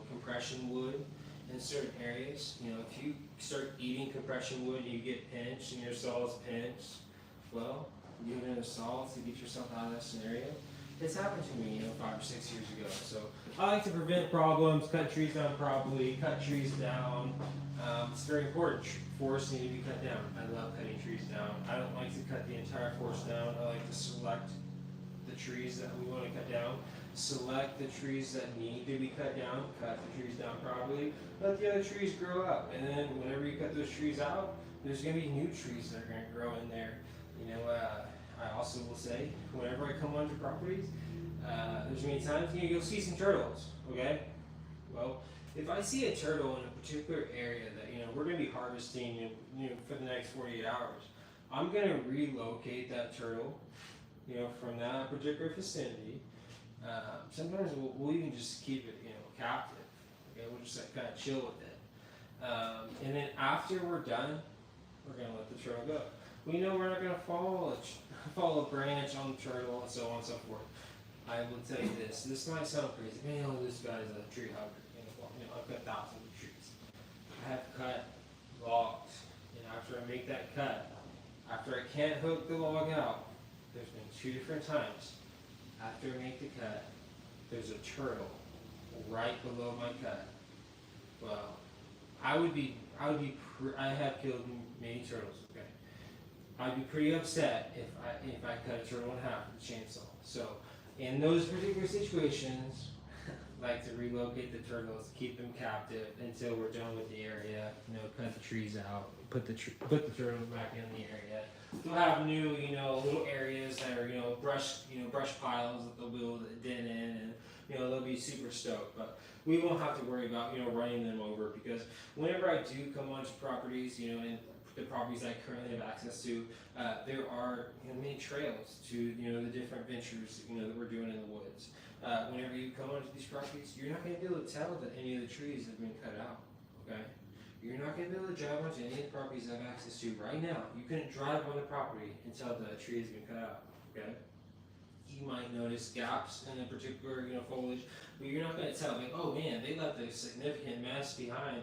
compression wood in certain areas. If you start eating compression wood and you get pinched and your saw is pinched, well, give it a saw to get yourself out of that scenario. It's happened to me, 5 or 6 years ago. So I like to prevent problems, cut trees down properly, cut trees down. It's very important. Forests need to be cut down. I love cutting trees down. I don't like to cut the entire forest down. I like to select the trees that we want to cut down, select the trees that need to be cut down, cut the trees down properly, let the other trees grow up. And then whenever you cut those trees out, there's going to be new trees that are going to grow in there. I also will say, whenever I come onto properties, there's many times, you'll see some turtles, okay? Well, if I see a turtle in a particular area that, we're going to be harvesting, for the next 48 hours, I'm going to relocate that turtle, from that particular vicinity. Sometimes we'll even just keep it, captive, okay? We'll just kind of chill with it. And then after we're done, we're going to let the turtle go. We know we're not going to follow a branch on the turtle and so on and so forth. I will tell you this. This might sound crazy. Man, this guy's a tree hugger. I've cut thousands of trees. I have cut logs. And after I make that cut, after I can't hook the log out, there's been 2 different times. After I make the cut, there's a turtle right below my cut. Well, I have killed many turtles. I'd be pretty upset if I cut a turtle in half with a chainsaw. So, in those particular situations, I like to relocate the turtles, keep them captive until we're done with the area. Cut the trees out, put the turtles back in the area. They'll have new, little areas that are, brush piles that they'll build a den in, and they'll be super stoked. But we won't have to worry about, running them over, because whenever I do come onto properties, and the properties I currently have access to, there are many trails to the different ventures that we're doing in the woods. Whenever you come onto these properties, you're not going to be able to tell that any of the trees have been cut out. Okay, you're not going to be able to drive onto any of the properties I have access to right now. You couldn't drive on the property until the tree has been cut out. Okay, you might notice gaps in a particular foliage, but you're not going to tell like, oh man, they left a significant mess behind.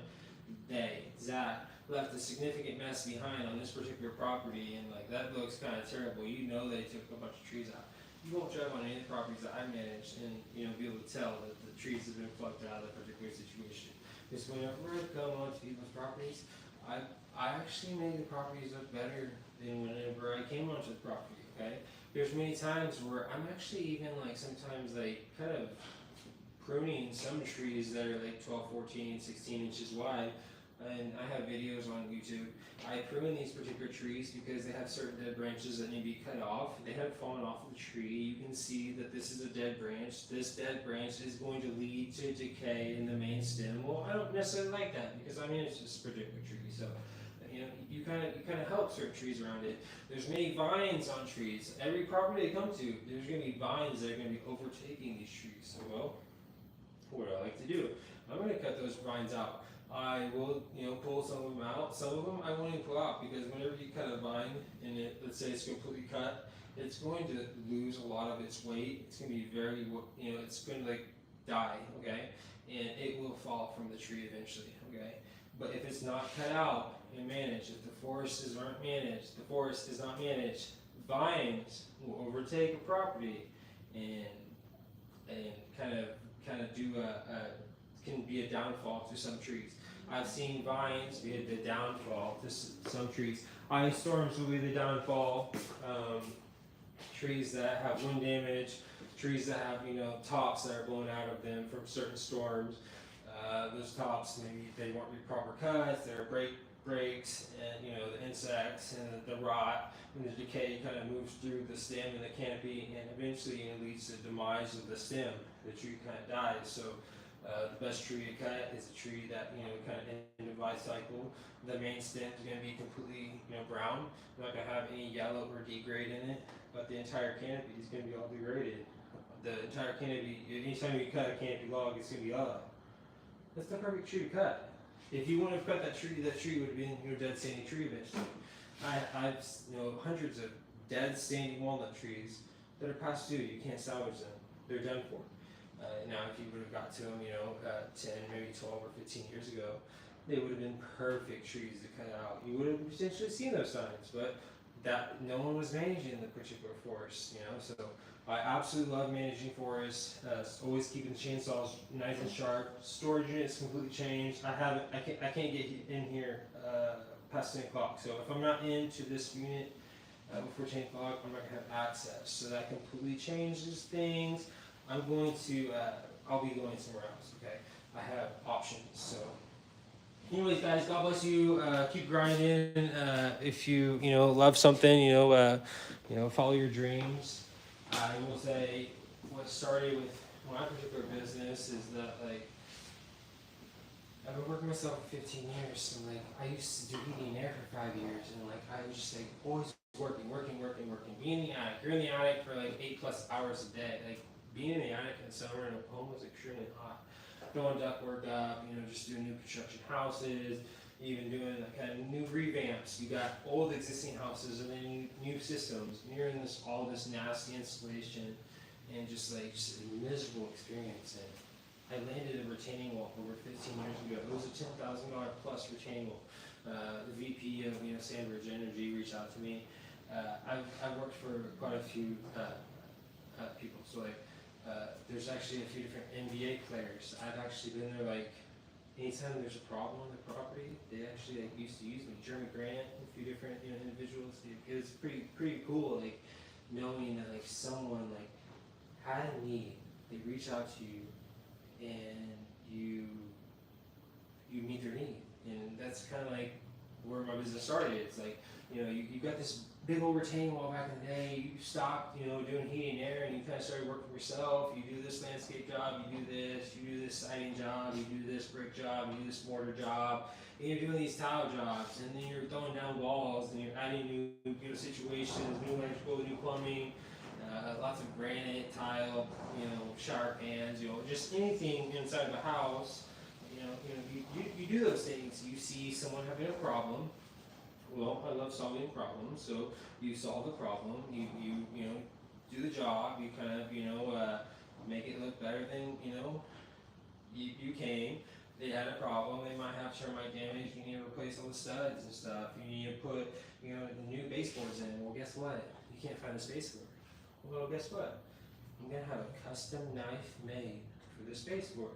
Zach left a significant mess behind on this particular property, and like that looks kind of terrible. They took a bunch of trees out. You won't drive on any of the properties that I managed and be able to tell that the trees have been plucked out of that particular situation. Because whenever I come onto people's properties, I actually made the properties look better than whenever I came onto the property. Okay, there's many times where I'm actually even sometimes kind of pruning some trees that are 12, 14, 16 inches wide. And I have videos on YouTube. I prune these particular trees because they have certain dead branches that need to be cut off. They haven't fallen off of the tree. You can see that this is a dead branch. This dead branch is going to lead to decay in the main stem. Well, I don't necessarily like that because it's just a particular tree. So, you kind of help certain trees around it. There's many vines on trees. Every property they come to, there's going to be vines that are going to be overtaking these trees. So, well, what do I like to do? I'm going to cut those vines out. I will, pull some of them out. Some of them I won't even pull out because whenever you cut a vine and let's say it's completely cut, it's going to lose a lot of its weight. It's going to be very, it's going to like die, okay? And it will fall from the tree eventually, okay? But if it's not cut out and managed, if the forests aren't managed, the forest is not managed, vines will overtake a property and kind of do can be a downfall to some trees. I've seen vines be the downfall to some trees. Ice storms will be the downfall. Trees that have wind damage, trees that have tops that are blown out of them from certain storms. Those tops maybe they weren't proper cuts. There are breaks, and the insects and the rot and the decay kind of moves through the stem and the canopy, and eventually it leads to the demise of the stem. The tree kind of dies. So the best tree to cut is a tree that kind of end of life cycle. The main stem is going to be completely brown. Not going to have any yellow or degrade in it, but the entire canopy is going to be all degraded. The entire canopy, anytime you cut a canopy log, it's going to be up. That's the perfect tree to cut. If you want to cut that tree would have been your dead standing tree eventually. I've hundreds of dead standing walnut trees that are past due. You can't salvage them. They're done for. Now, if you would have got to them, 10, maybe 12 or 15 years ago, they would have been perfect trees to cut out. You would have potentially seen those signs, but that no one was managing the particular forest, So I absolutely love managing forests. Always keeping the chainsaws nice and sharp. Storage units completely changed. I can't get in here past 10 o'clock. So if I'm not into this unit before 10 o'clock, I'm not gonna have access. So that completely changes things. I'll be going somewhere else. Okay, I have options. So. Anyways, guys, God bless you. Keep grinding. If you love something, follow your dreams. I will say, what started with my particular business is that I've been working myself for 15 years, and I used to do heating and air for 5 years, and I was just always working. Being in the attic, you're in the attic for 8+ hours a day. Being in the attic in summer in Oklahoma was extremely hot. Throwing ductwork up, just doing new construction houses, even doing kind of new revamps. You got old existing houses and then new systems. And you're in all this nasty installation and just a miserable experience. And I landed a retaining wall over 15 years ago. It was a $10,000 plus retaining wall. The VP of Sandbridge Energy reached out to me. I've worked for quite a few people. So there's actually a few different NBA players. I've actually been there anytime there's a problem on the property, they actually used to use me. Jeremy Grant, a few different individuals. It was pretty cool knowing that someone had a need, they reach out to you and you meet their need. And that's kind of where my business started. It's you got this big old retaining wall back in the day. You stopped, doing heating and air, and you kind of started working for yourself. You do this landscape job, you do this siding job, you do this brick job, you do this mortar job, and you're doing these tile jobs, and then you're throwing down walls, and you're adding new situations, new electrical, new plumbing, lots of granite, tile, shower pans, just anything inside of a house. You do those things. You see someone having a problem. Well, I love solving problems, so you solve the problem, you do the job, you kind of, make it look better than, you came. They had a problem, they might have termite damage, you need to replace all the studs and stuff, you need to put, new baseboards in. Well, guess what? You can't find a space for it. Well, guess what? I'm going to have a custom knife made for this baseboard.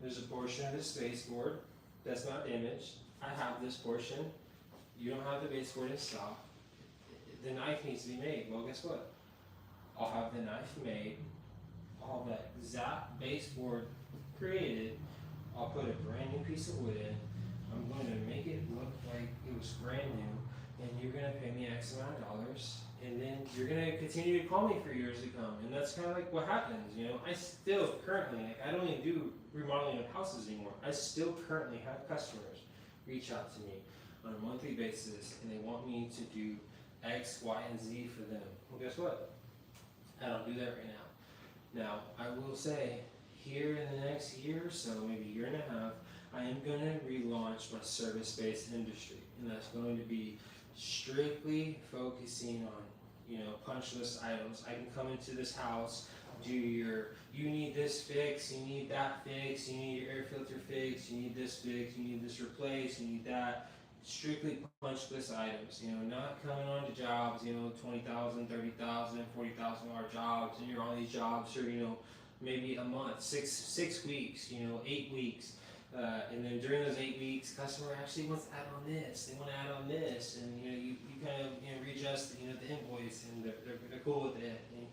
There's a portion of this baseboard that's not damaged. I have this portion. You don't have the baseboard in stock. The knife needs to be made. Well, guess what? I'll have the knife made. All that exact baseboard created. I'll put a brand new piece of wood in. I'm going to make it look like it was brand new. And you're going to pay me X amount of dollars. And then you're going to continue to call me for years to come. And that's kind of what happens. I still currently, I don't even do remodeling of houses anymore. I still currently have customers reach out to me on a monthly basis, and they want me to do X, Y, and Z for them. Well, guess what? I don't do that right now. Now, I will say, here in the next year or so, maybe a year and a half, I am going to relaunch my service-based industry, and that's going to be strictly focusing on, you know, punch list items. I can come into this house, you need this fix, you need that fix, you need your air filter fix, you need this fix, you need this replaced, you need that. Strictly punch list items, you know, not coming on to jobs, you know, $20,000, $30,000, $40,000 jobs, and you're on these jobs for, you know, maybe a month, six weeks, you know, 8 weeks. And then during those 8 weeks, customer actually wants to add on this, they want to add on this, and you know, you kind of, you know, readjust, you know, the invoice, and they're cool with it. And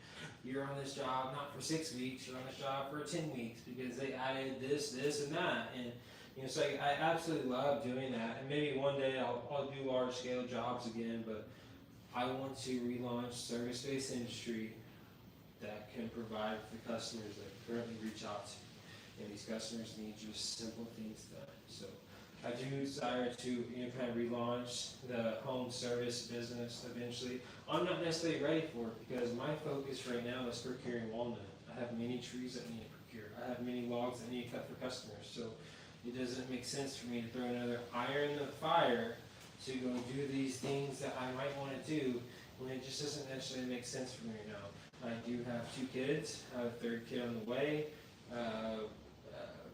you're on this job not for 6 weeks, you're on this job for 10 weeks because they added this, and that. And you know, so I absolutely love doing that, and maybe one day I'll do large scale jobs again, but I want to relaunch service-based industry that can provide for the customers that currently reach out to me. And these customers need just simple things done. So I do desire to, you know, kind of relaunch the home service business eventually. I'm not necessarily ready for it because my focus right now is procuring walnut. I have many trees that I need to procure. I have many logs that I need to cut for customers. So it doesn't make sense for me to throw another iron in the fire to go do these things that I might want to do when it just doesn't necessarily make sense for me right now. I do have 2 kids. I have a 3rd kid on the way.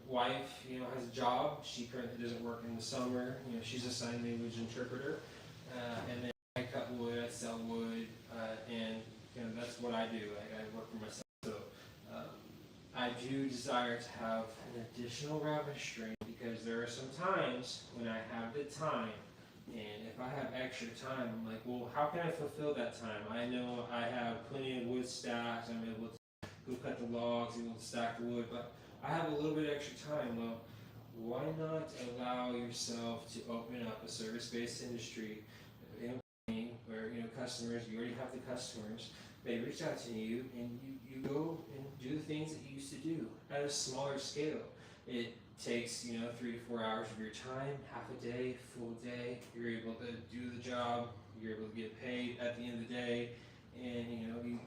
Wife, you know, has a job. She currently doesn't work in the summer. You know, she's a sign language interpreter. And then I cut wood, I sell wood, and you know, that's what I do. I work for myself. So I do desire to have an additional revenue stream because there are some times when I have the time, and if I have extra time, I'm like, well, how can I fulfill that time? I know I have plenty of wood stacks. I'm able to go cut the logs, able to stack the wood, but I have a little bit of extra time. Well, why not allow yourself to open up a service-based industry, you know, where, you know, customers, you already have the customers, they reach out to you, and you go and do the things that you used to do at a smaller scale. It takes, you know, 3 to 4 hours of your time, half a day, full day. You're able to do the job. You're able to get paid at the end of the day, and you know, you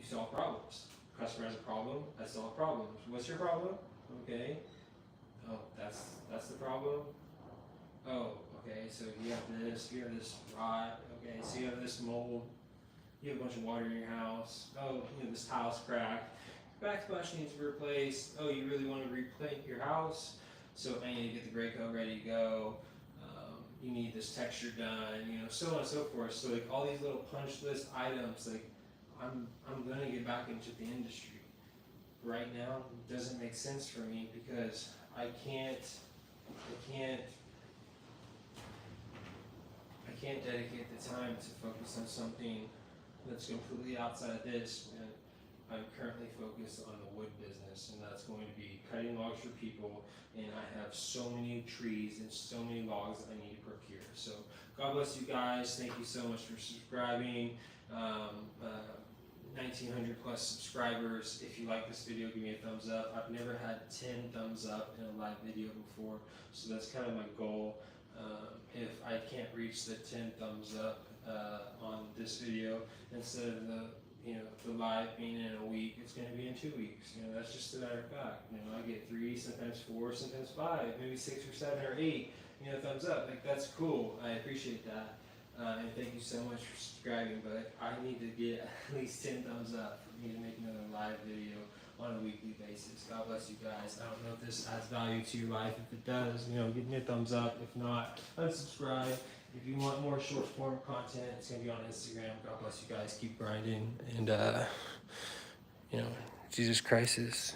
solve problems. Customer has a problem. I solve problems. What's your problem? Okay. Oh, that's the problem. Oh, okay. So you have this rot. Okay. So you have this mold. You have a bunch of water in your house. Oh, you know, this tile's cracked. Backsplash needs to be replaced. Oh, you really want to repaint your house? So I need to get the gray coat ready to go. You need this texture done. You know, so on and so forth. So like all these little punch list items, like I'm gonna get back into the industry. Right now, it doesn't make sense for me because I can't dedicate the time to focus on something that's completely outside of this. And I'm currently focused on the wood business, and that's going to be cutting logs for people. And I have so many trees and so many logs that I need to procure. So God bless you guys. Thank you so much for subscribing. 1,900 plus subscribers. If you like this video, give me a thumbs up. I've never had 10 thumbs up in a live video before, so that's kind of my goal. If I can't reach the 10 thumbs up on this video, instead of the live being in a week, it's going to be in 2 weeks. You know, that's just a matter of fact. You know, I get 3, sometimes 4, sometimes 5, maybe 6 or 7 or 8. You know, thumbs up. Like, that's cool. I appreciate that. And thank you so much for subscribing, but I need to get at least 10 thumbs up for me to make another live video on a weekly basis. God bless you guys. I don't know if this adds value to your life. If it does, you know, give me a thumbs up. If not, unsubscribe. If you want more short form content, it's going to be on Instagram. God bless you guys. Keep grinding. And, you know, Jesus Christ is